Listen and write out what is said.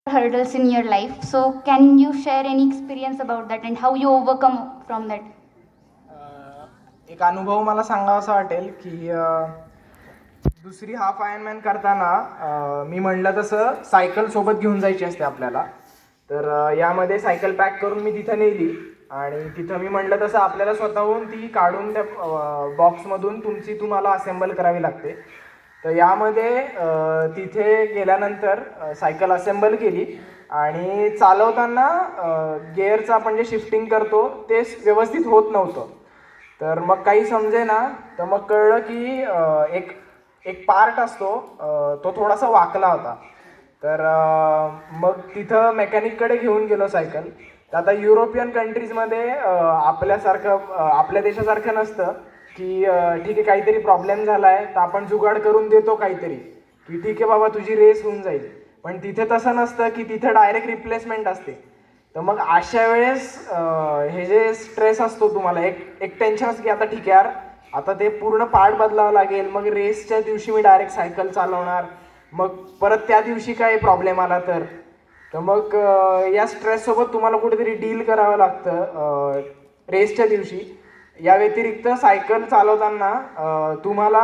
hurdles in your life. So can you share any experience about that and how you overcome from that? एक अनुभव मला सांगावासा वाटेल की दुसरी हाफ आयर्नमॅन करताना मी म्हणलं तसं सायकल सोबत घेऊन जायची असते आपल्याला. तर यामध्ये सायकल पॅक करून मी तिथं नेली आणि तिथं मी म्हणलं तसं आपल्याला स्वतःहून ती काढून त्या बॉक्समधून तुम्हाला असेंबल करावी लागते. तर यामध्ये तिथे गेल्यानंतर सायकल असेंबल केली आणि चालवताना गेअरचं आपण जे शिफ्टिंग करतो ते व्यवस्थित होत नव्हतं. तर मग काही समजेना. तर मग कळलं की एक एक पार्ट असतो तो थोडासा वाकला होता. तर मग तिथं मेकॅनिककडे घेऊन गेलो सायकल. तर आता युरोपियन कंट्रीजमध्ये आपल्यासारखं आपल्या देशासारखं नसतं की ठीक आहे काहीतरी प्रॉब्लेम झाला आहे तर आपण जुगाड करून देतो काहीतरी की ठीक आहे बाबा तुझी रेस होऊन जाईल. पण तिथे तसं नसतं की तिथे डायरेक्ट रिप्लेसमेंट असते. तर मग अशा वेळेस हे जे स्ट्रेस असतो तुम्हाला एक एक टेन्शन असतं की आता ठीक आहे यार आता ते पूर्ण पार्ट बदलावं लागेल. मग रेसच्या दिवशी मी डायरेक्ट सायकल चालवणार. मग परत त्या दिवशी काही प्रॉब्लेम आला तर मग या स्ट्रेससोबत तुम्हाला कुठेतरी डील करावं लागतं रेसच्या दिवशी. या व्यतिरिक्त सायकल चालवताना तुम्हाला